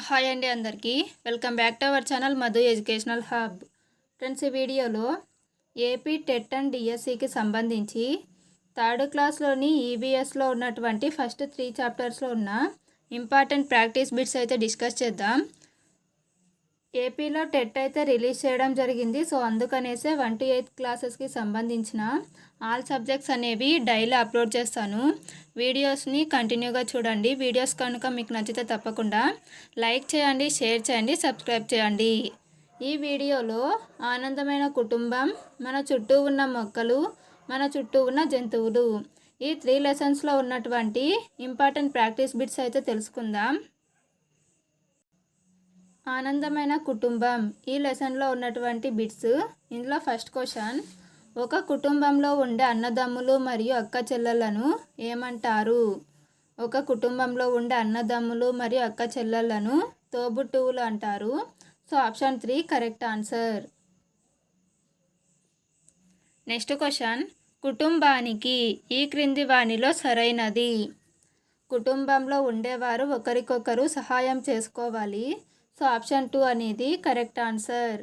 Hi అండి అందరికీ welcome back to our channel Madhu educational hub. Friends, ఈ వీడియోలో ఏపీ టెట్ అండ్ డిఎస్సికి సంబంధించి థర్డ్ క్లాస్లోని ఈవీఎస్లో ఉన్నటువంటి ఫస్ట్ 3 చాప్టర్స్లో ఉన్న ఇంపార్టెంట్ ప్రాక్టీస్ బిట్స్ అయితే డిస్కస్ చేద్దాం. ఏపీలో టెట్ అయితే రిలీజ్ చేయడం జరిగింది. సో అందుకనేసే 1 to 8 క్లాసెస్కి సంబంధించిన ఆల్ సబ్జెక్ట్స్ అనేవి డైలీ అప్లోడ్ చేస్తాను. వీడియోస్ని కంటిన్యూగా చూడండి. వీడియోస్ కనుక మీకు నచ్చితే తప్పకుండా లైక్ చేయండి, షేర్ చేయండి, సబ్స్క్రైబ్ చేయండి. ఈ వీడియోలో ఆనందమైన కుటుంబం, మన చుట్టూ ఉన్న మొక్కలు, మన చుట్టూ ఉన్న జంతువులు, ఈ 3 లెసన్స్లో ఉన్నటువంటి ఇంపార్టెంట్ ప్రాక్టీస్ బిట్స్ అయితే తెలుసుకుందాం. ఆనందమైన కుటుంబం ఈ లెసన్లో ఉన్నటువంటి బిట్స్. ఇందులో ఫస్ట్ క్వశ్చన్, ఒక కుటుంబంలో ఉండే అన్నదమ్ములు మరియు అక్క చెల్లెళ్లను ఏమంటారు? ఒక కుటుంబంలో ఉండే అన్నదమ్ములు మరియు అక్క చెల్లెళ్లను తోబుట్టువులు అంటారు. So option 3 correct answer. Next question, కుటుంబానికి ఈ క్రింది వానిలో సరైనది? కుటుంబంలో ఉండేవారు ఒకరికొకరు సహాయం చేసుకోవాలి. సో ఆప్షన్ 2 అనేది కరెక్ట్ ఆన్సర్.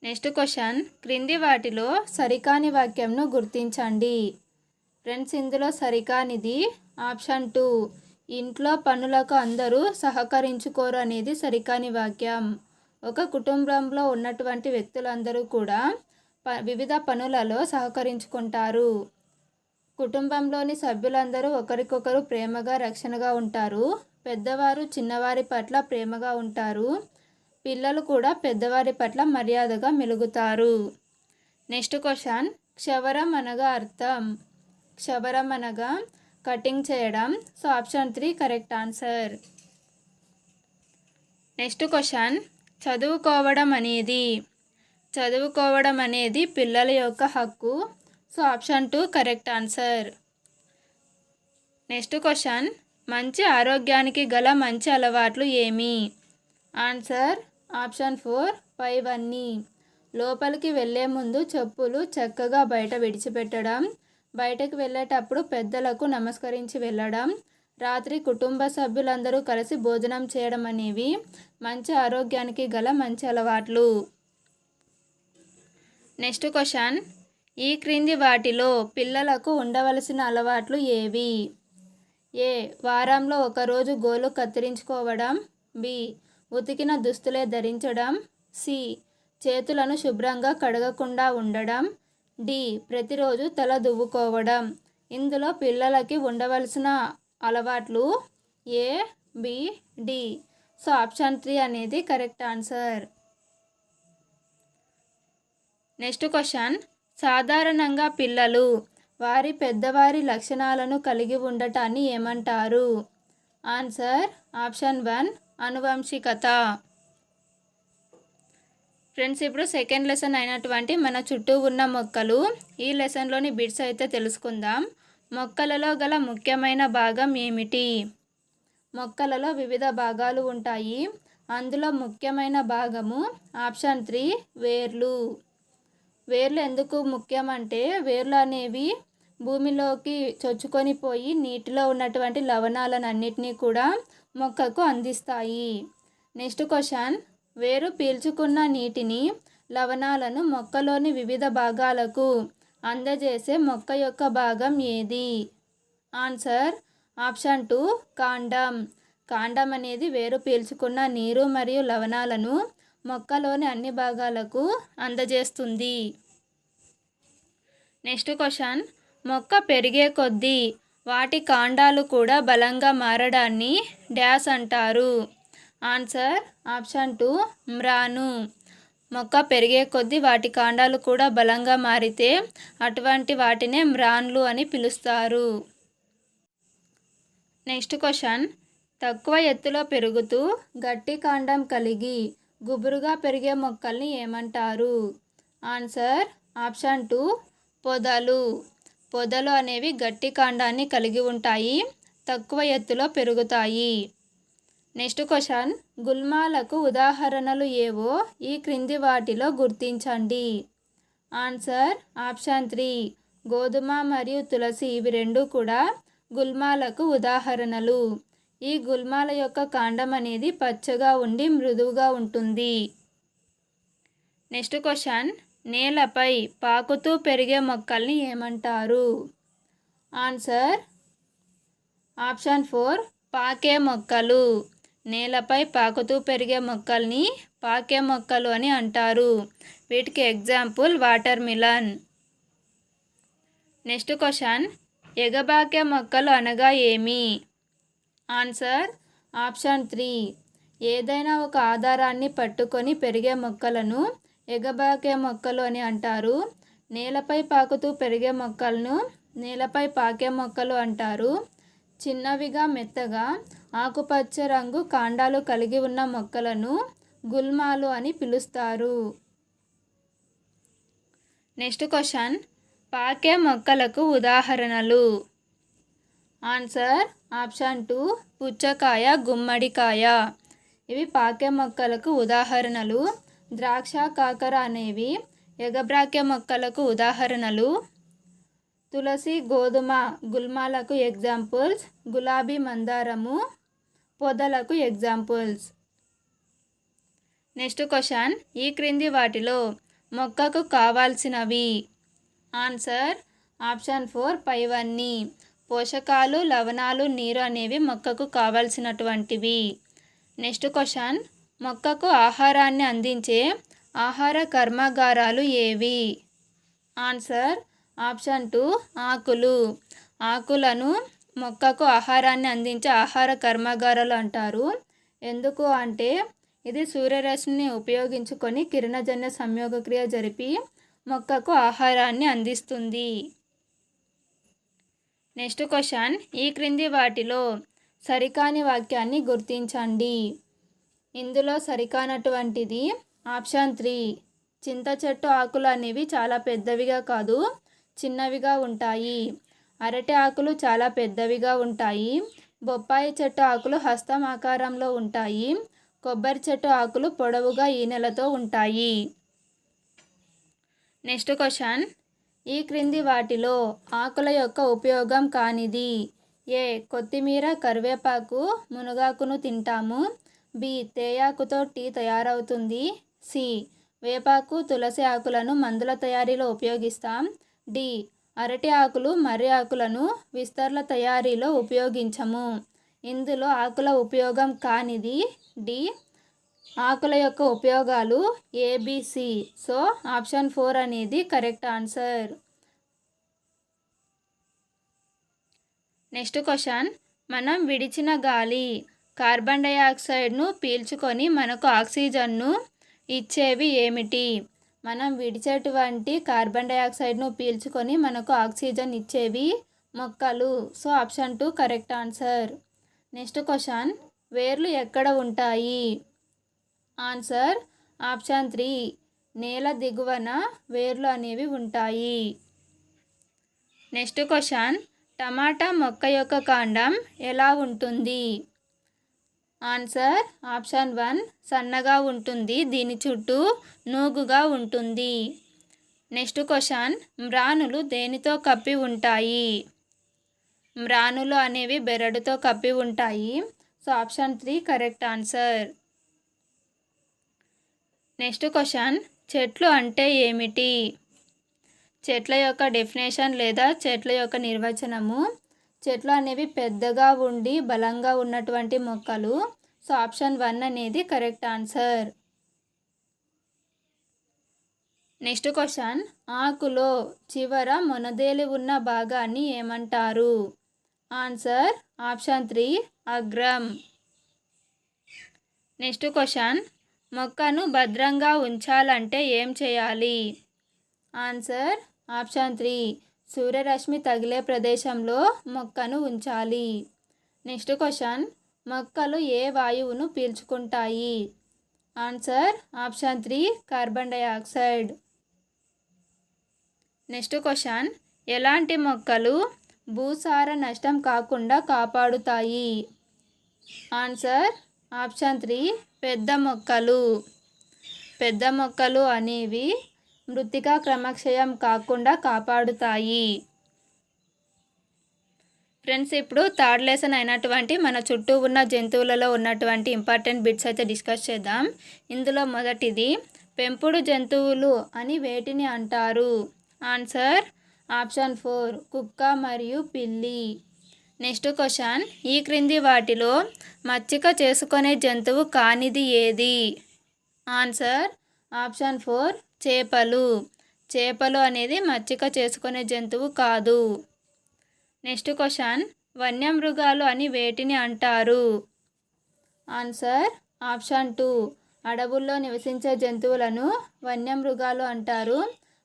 నెక్స్ట్ క్వశ్చన్, క్రింది వాటిలో సరికాని వాక్యంను గుర్తించండి. ఫ్రెండ్స్, ఇందులో సరికానిది ఆప్షన్ 2, ఇంట్లో పనులకు అందరూ సహకరించుకోరు అనేది సరికాని వాక్యం. ఒక కుటుంబంలో ఉన్నటువంటి వ్యక్తులందరూ కూడా వివిధ పనులలో సహకరించుకుంటారు. కుటుంబంలోని సభ్యులందరూ ఒకరికొకరు ప్రేమగా రక్షణగా ఉంటారు. పెద్దవారు చిన్నవారి పట్ల ప్రేమగా ఉంటారు. పిల్లలు కూడా పెద్దవారి పట్ల మర్యాదగా మెలుగుతారు. నెక్స్ట్ క్వశ్చన్, క్షవరం అనగా అర్థం? క్షవరం అనగా కటింగ్ చేయడం. So option 3 correct answer. Next question, చదువుకోవడం అనేది పిల్లల యొక్క హక్కు. So option 2 correct answer. Next question, మంచి ఆరోగ్యానికి గల మంచి అలవాట్లు ఏమి? ఆన్సర్ ఆప్షన్ 4 పైవన్నీ. లోపలికి వెళ్ళే ముందు చెప్పులు చక్కగా బయట విడిచిపెట్టడం, బయటకు వెళ్ళేటప్పుడు పెద్దలకు నమస్కరించి వెళ్ళడం, రాత్రి కుటుంబ సభ్యులందరూ కలిసి భోజనం చేయడం అనేవి మంచి ఆరోగ్యానికి గల మంచి అలవాట్లు. నెక్స్ట్ క్వశ్చన్, ఈ క్రింది వాటిలో పిల్లలకు ఉండవలసిన అలవాట్లు ఏవి? ఏ, వారంలో ఒకరోజు గోలు కత్తిరించుకోవడం. బి, ఉతికిన దుస్తులే ధరించడం. సి, చేతులను శుభ్రంగా కడగకుండా ఉండడం. డి, ప్రతిరోజు తల దువ్వుకోవడం. ఇందులో పిల్లలకి ఉండవలసిన అలవాట్లు ఏ, బి, డి. సో ఆప్షన్ 3 అనేది కరెక్ట్ ఆన్సర్. నెక్స్ట్ క్వశ్చన్, సాధారణంగా పిల్లలు వారి పెద్దవారి లక్షణాలను కలిగి ఉండటాన్ని ఏమంటారు? Answer option 1 అనువంశికత. ఫ్రెండ్స్, ఇప్పుడు సెకండ్ లెసన్ అయినటువంటి మన చుట్టూ ఉన్న మొక్కలు ఈ లెసన్లోని బిట్స్ అయితే తెలుసుకుందాం. మొక్కలలో గల ముఖ్యమైన భాగం ఏమిటి? మొక్కలలో వివిధ భాగాలు ఉంటాయి. అందులో ముఖ్యమైన భాగము ఆప్షన్ 3 వేర్లు. వేర్లు ఎందుకు ముఖ్యం అంటే వేర్లు అనేవి భూమిలోకి చొచ్చుకొని పోయి నీటిలో ఉన్నటువంటి లవణాలను అన్నిటినీ కూడా మొక్కకు అందిస్తాయి. నెక్స్ట్ క్వశ్చన్, వేరు పీల్చుకున్న నీటిని లవణాలను మొక్కలోని వివిధ భాగాలకు అందజేసే మొక్క యొక్క భాగం ఏది? ఆన్సర్ ఆప్షన్ 2 కాండం. కాండం అనేది వేరు పీల్చుకున్న నీరు మరియు లవణాలను మొక్కలోని అన్ని భాగాలకు అందజేస్తుంది. నెక్స్ట్ క్వశ్చన్, మొక్క పెరిగే కొద్దీ వాటి కాండాలు కూడా బలంగా మారడాన్ని డాష్ అంటారు? Answer option 2 మ్రాను. మొక్క పెరిగే కొద్దీ వాటి కాండాలు కూడా బలంగా మారితే అటువంటి వాటినే మ్రాన్లు అని పిలుస్తారు. నెక్స్ట్ క్వశ్చన్, తక్కువ ఎత్తులో పెరుగుతూ గట్టి కాండం కలిగి గుబురుగా పెరిగే మొక్కల్ని ఏమంటారు? ఆన్సర్ ఆప్షన్ 2 పొదలు. పొదలు అనేవి గట్టి కాండాన్ని కలిగి ఉంటాయి, తక్కువ ఎత్తులో పెరుగుతాయి. నెక్స్ట్ క్వశ్చన్, గుల్మాలకు ఉదాహరణలు ఏవో ఈ క్రింది వాటిలో గుర్తించండి. ఆన్సర్ ఆప్షన్ 3 గోధుమ మరియు తులసి. ఇవి రెండు కూడా గుల్మాలకు ఉదాహరణలు. ఈ గుల్మాల యొక్క కాండం అనేది పచ్చగా ఉండి మృదువుగా ఉంటుంది. నెక్స్ట్ క్వశ్చన్, నేలపై పాకుతూ పెరిగే మొక్కల్ని ఏమంటారు? ఆన్సర్ ఆప్షన్ 4 పాకే మొక్కలు. నేలపై పాకుతూ పెరిగే మొక్కల్ని పాకే మొక్కలు అని అంటారు. వీటికి example watermelon. Next question, ఎగబాకే మొక్కలు అనగా ఏమి? ఆన్సర్ ఆప్షన్ 3 ఏదైనా ఒక ఆధారాన్ని పట్టుకొని పెరిగే మొక్కలను ఎగబాకే మొక్కలు అని అంటారు. నేలపై పాకుతూ పెరిగే మొక్కలను నేలపై పాకే మొక్కలు అంటారు. చిన్నవిగా మెత్తగా ఆకుపచ్చ రంగు కాండాలు కలిగి ఉన్న మొక్కలను గుల్మాలు అని పిలుస్తారు. నెక్స్ట్ క్వశ్చన్, పాకే మొక్కలకు ఉదాహరణలు. ఆన్సర్ ఆప్షన్ 2 పుచ్చకాయ, గుమ్మడికాయ. ఇవి పాకే మొక్కలకు ఉదాహరణలు. ద్రాక్ష, కాకర అనేవి ఎగబ్రాకే మొక్కలకు ఉదాహరణలు. తులసి, గోధుమ గుల్మాలకు ఎగ్జాంపుల్స్. గులాబీ, మందారము పొదలకు ఎగ్జాంపుల్స్. నెక్స్ట్ క్వశ్చన్, ఈ క్రింది వాటిలో మొక్కకు కావాల్సినవి. ఆన్సర్ ఆప్షన్ 4 పైవన్నీ. పోషకాలు, లవణాలు, నీరు అనేవి మొక్కకు కావాల్సినటువంటివి. నెక్స్ట్ క్వశ్చన్, మొక్కకు ఆహారాన్ని అందించే ఆహార కర్మాగారాలు ఏవి? ఆన్సర్ ఆప్షన్ 2 ఆకులు. ఆకులను మొక్కకు ఆహారాన్ని అందించే ఆహార కర్మాగారాలు అంటారు. ఎందుకు అంటే ఇది సూర్యరశ్మిని ఉపయోగించుకొని కిరణజన్య సంయోగక్రియ జరిపి మొక్కకు ఆహారాన్ని అందిస్తుంది. నెక్స్ట్ క్వశ్చన్, ఈ క్రింది వాటిలో సరికాని వాక్యాన్ని గుర్తించండి. ఇందులో సరికానటువంటిది ఆప్షన్ 3 చింత చెట్టు ఆకులు అనేవి చాలా పెద్దవిగా కాదు, చిన్నవిగా ఉంటాయి. అరటి ఆకులు చాలా పెద్దవిగా ఉంటాయి. బొప్పాయి చెట్టు ఆకులు హస్తం ఆకారంలో ఉంటాయి. కొబ్బరి చెట్టు ఆకులు పొడవుగా ఈనెలతో ఉంటాయి. నెక్స్ట్ క్వశ్చన్, ఈ క్రింది వాటిలో ఆకుల యొక్క ఉపయోగం కానిది. ఏ కొత్తిమీర, కరివేపాకు, మునగాకును తింటాము. బి తేయాకుతో టీ తయారవుతుంది. సి వేపాకు, తులసి ఆకులను మందుల తయారీలో ఉపయోగిస్తాం. డి అరటి ఆకులు, మర్రి ఆకులను విస్తర్ల తయారీలో ఉపయోగించము. ఇందులో ఆకుల ఉపయోగం కానిది డి. ఆకుల యొక్క ఉపయోగాలు ఏబిసి. సో ఆప్షన్ 4 అనేది కరెక్ట్ ఆన్సర్. నెక్స్ట్ క్వశ్చన్, మనం విడిచిన గాలి కార్బన్ డైఆక్సైడ్ను పీల్చుకొని మనకు ఆక్సిజన్ను ఇచ్చేవి ఏమిటి? మనం విడిచేటువంటి కార్బన్ డైఆక్సైడ్ను పీల్చుకొని మనకు ఆక్సిజన్ ఇచ్చేవి మొక్కలు. So option 2 correct answer. Next question, వేర్లు ఎక్కడ ఉంటాయి? ఆన్సర్ ఆప్షన్ 3 నేల దిగువన వేర్లు అనేవి ఉంటాయి. నెక్స్ట్ క్వశ్చన్, టమాటా మొక్క యొక్క కాండం ఎలా ఉంటుంది? ఆన్సర్ ఆప్షన్ 1 సన్నగా ఉంటుంది, దీని చుట్టూ నూగుగా ఉంటుంది. నెక్స్ట్ క్వశ్చన్, మ్రానులు దేనితో కప్పి ఉంటాయి? మ్రానులు అనేవి బెరడుతో కప్పి ఉంటాయి. So option 3 correct answer. Next question, చెట్లు అంటే ఏమిటి? చెట్ల యొక్క డెఫినేషన్ లేదా చెట్ల యొక్క నిర్వచనము. చెట్లు అనేవి పెద్దగా ఉండి బలంగా ఉన్నటువంటి మొక్కలు. సో ఆప్షన్ 1 అనేది కరెక్ట్ ఆన్సర్. నెక్స్ట్ క్వశ్చన్, ఆకులో చివర మొనదేలి ఉన్న భాగాన్ని ఏమంటారు? ఆన్సర్ ఆప్షన్ 3 అగ్రం. నెక్స్ట్ క్వశ్చన్, మొక్కను భద్రంగా ఉంచాలంటే ఏం చేయాలి? ఆన్సర్ ఆప్షన్ 3 సూర్యరశ్మి తగిలే ప్రదేశంలో మొక్కను ఉంచాలి. నెక్స్ట్ క్వశ్చన్, మొక్కలు ఏ వాయువును పీల్చుకుంటాయి? Answer option 3 carbon dioxide. Next question, ఎలాంటి మొక్కలు భూసార నష్టం కాకుండా కాపాడుతాయి? ఆన్సర్ ఆప్షన్ 3 పెద్ద మొక్కలు. పెద్ద మొక్కలు అనేవి మృత్తికా క్రమక్షయం కాకుండా కాపాడుతాయి. ఫ్రెండ్స్, ఇప్పుడు థర్డ్ లెసన్ అయినటువంటి మన చుట్టూ ఉన్న జంతువులలో ఉన్నటువంటి ఇంపార్టెంట్ బిట్స్ అయితే డిస్కస్ చేద్దాం. ఇందులో మొదటిది, పెంపుడు జంతువులు అని వేటిని అంటారు? ఆన్సర్ ఆప్షన్ 4 కుక్క మరియు పిల్లి. నెక్స్ట్ క్వశ్చన్, ఈ క్రింది వాటిలో మచ్చిక చేసుకునే జంతువు కానిది ఏది? ఆన్సర్ ఆప్షన్ 4 చేపలు. చేపలు అనేది మచ్చిక చేసుకునే జంతువు కాదు. నెక్స్ట్ క్వశ్చన్, వన్యమృగాలు అని వేటిని అంటారు? ఆన్సర్ ఆప్షన్ 2 అడవుల్లో నివసించే జంతువులను వన్యమృగాలు అంటారు.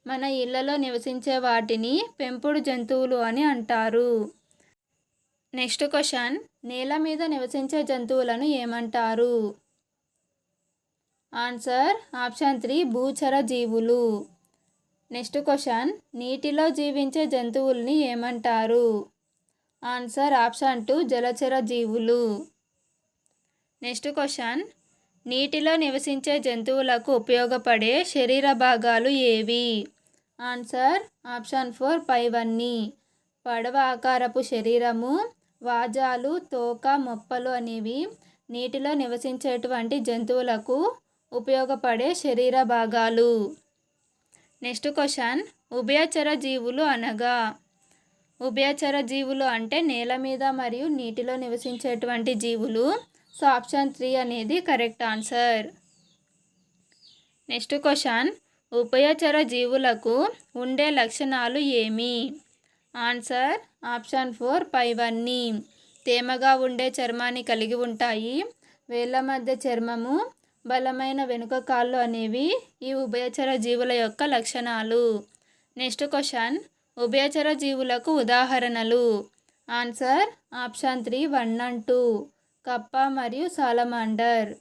మన ఇళ్లలో నివసించే వాటిని పెంపుడు జంతువులు అని అంటారు. నెక్స్ట్ క్వశ్చన్, నేల మీద నివసించే జంతువులను ఏమంటారు? ఆన్సర్ ఆప్షన్ 3 భూచర జీవులు. నెక్స్ట్ క్వశ్చన్, నీటిలో జీవించే జంతువుల్ని ఏమంటారు? ఆన్సర్ ఆప్షన్ 2 జలచర జీవులు. నెక్స్ట్ క్వశ్చన్, నీటిలో నివసించే జంతువులకు ఉపయోగపడే శరీర భాగాలు ఏవి? ఆన్సర్ ఆప్షన్ 4 పైవన్నీ. పడవ ఆకారపు శరీరము, వాజాలు, తోక, మొప్పలు అనేవి నీటిలో నివసించేటువంటి జంతువులకు ఉపయోగపడే శరీర భాగాలు. నెక్స్ట్ క్వశ్చన్, ఉభయచర జీవులు అనగా? ఉభయచర జీవులు అంటే నేల మీద మరియు నీటిలో నివసించేటువంటి జీవులు. సో ఆప్షన్ 3 అనేది కరెక్ట్ ఆన్సర్. నెక్స్ట్ క్వశ్చన్, ఉభయచర జీవులకు ఉండే లక్షణాలు ఏమి? ఆన్సర్ ఆప్షన్ 4 పైవన్నీ. తేమగా ఉండే చర్మాన్ని కలిగి ఉంటాయి. వేళ్ల మధ్య చర్మము, బలమైన వెనుక కాళ్ళు అనేవి ఈ ఉభయచర జీవుల యొక్క లక్షణాలు. నెక్స్ట్ క్వశ్చన్, ఉభయచర జీవులకు ఉదాహరణలు? ఆన్సర్ ఆప్షన్ 3 1 and 2 కప్ప మరియు సాలమాండర్.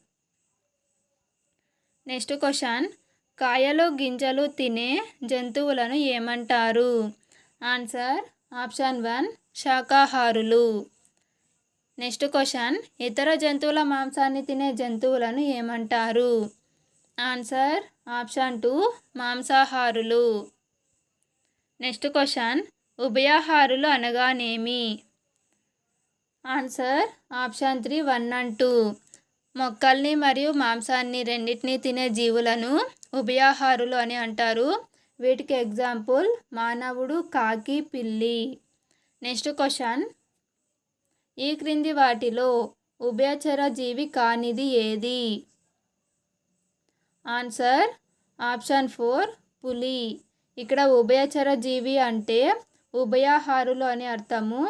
నెక్స్ట్ క్వశ్చన్, కాయలు గింజలు తినే జంతువులను ఏమంటారు? Answer option 1 శాకాహారులు. నెక్స్ట్ క్వశ్చన్, ఇతర జంతువుల మాంసాన్ని తినే జంతువులను ఏమంటారు? Answer option 2 మాంసాహారులు. నెక్స్ట్ క్వశ్చన్, ఉభయాహారులు అనగానేమి? ఆన్సర్ ఆప్షన్ 3 1 and 2 మొక్కల్ని మరియు మాంసాన్ని రెండింటినీ తినే జీవులను ఉభయాహారులు అని అంటారు. వీటికి ఎగ్జాంపుల్ మానవుడు, కాకి, పిల్లి. నెక్స్ట్ క్వశ్చన్, ఈ క్రింది వాటిలో ఉభయచర జీవి కానిది ఏది? ఆన్సర్ ఆప్షన్ 4 పులి. ఇక్కడ ఉభయచర జీవి అంటే ఉభయాహారులు అని అర్థము.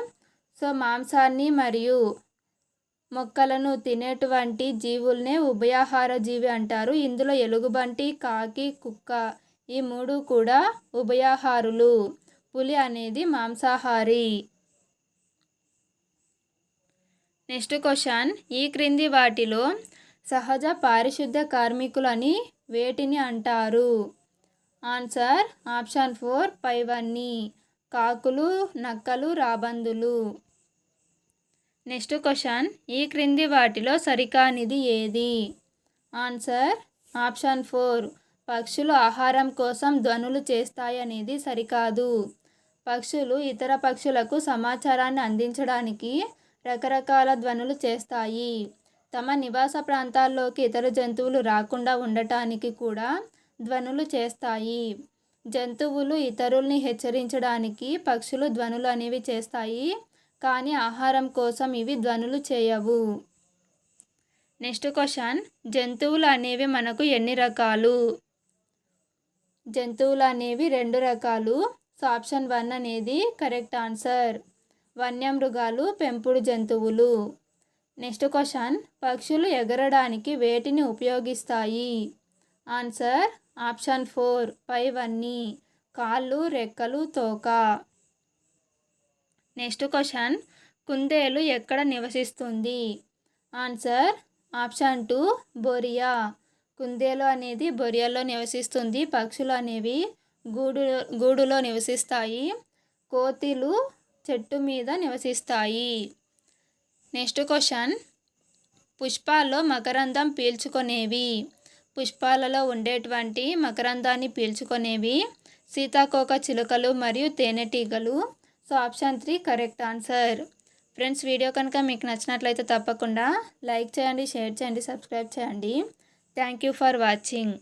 సో మాంసాన్ని మరియు మొక్కలను తినేటువంటి జీవుల్నే ఉభయాహార జీవి అంటారు. ఇందులో ఎలుగుబంటి, కాకి, కుక్క ఈ 3 కూడా ఉభయాహారులు. పులి అనేది మాంసాహారి. నెక్స్ట్ క్వశ్చన్, ఈ క్రింది వాటిలో సహజ పారిశుద్ధ కార్మికులని వేటిని అంటారు? ఆన్సర్ ఆప్షన్ 4 పైవన్నీ. కాకులు, నక్కలు, రాబందులు. నెక్స్ట్ క్వశ్చన్, ఈ క్రింది వాటిలో సరికానిది ఏది? ఆన్సర్ ఆప్షన్ 4 పక్షులు ఆహారం కోసం ధ్వనులు చేస్తాయనేది సరికాదు. పక్షులు ఇతర పక్షులకు సమాచారాన్ని అందించడానికి రకరకాల ధ్వనులు చేస్తాయి. తమ నివాస ప్రాంతాల్లోకి ఇతర జంతువులు రాకుండా ఉండటానికి కూడా ధ్వనులు చేస్తాయి. జంతువులు ఇతరుల్ని హెచ్చరించడానికి పక్షులు ధ్వనులు అనేవి చేస్తాయి, కానీ ఆహారం కోసం ఇవి ధ్వనులు చేయవు. నెక్స్ట్ క్వశ్చన్, జంతువులు అనేవి మనకు ఎన్ని రకాలు? జంతువులు అనేవి 2 రకాలు. సో ఆప్షన్ 1 అనేది కరెక్ట్ ఆన్సర్. వన్యమృగాలు, పెంపుడు జంతువులు. నెక్స్ట్ క్వశ్చన్, పక్షులు ఎగరడానికి వేటిని ఉపయోగిస్తాయి? ఆన్సర్ ఆప్షన్ 4 పైవన్నీ. కాళ్ళు, రెక్కలు, తోక. నెక్స్ట్ క్వశ్చన్, కుందేలు ఎక్కడ నివసిస్తుంది? Answer option 2 బొరియా. కుందేలు అనేది బొరియాలో నివసిస్తుంది. పక్షులు అనేవి గూడులో నివసిస్తాయి. కోతిలు చెట్టు మీద నివసిస్తాయి. నెక్స్ట్ క్వశ్చన్, పుష్పాల్లో మకరందం పీల్చుకునేవి? పుష్పాలలో ఉండేటువంటి మకరందాన్ని పీల్చుకునేవి సీతాకోక చిలుకలు మరియు తేనెటీగలు. So option 3 correct answer. Friends, video కనుక మీకు నచ్చినట్లయితే తప్పకుండా లైక్ చేయండి, షేర్ చేయండి, సబ్స్క్రైబ్ చేయండి. Thank you for watching.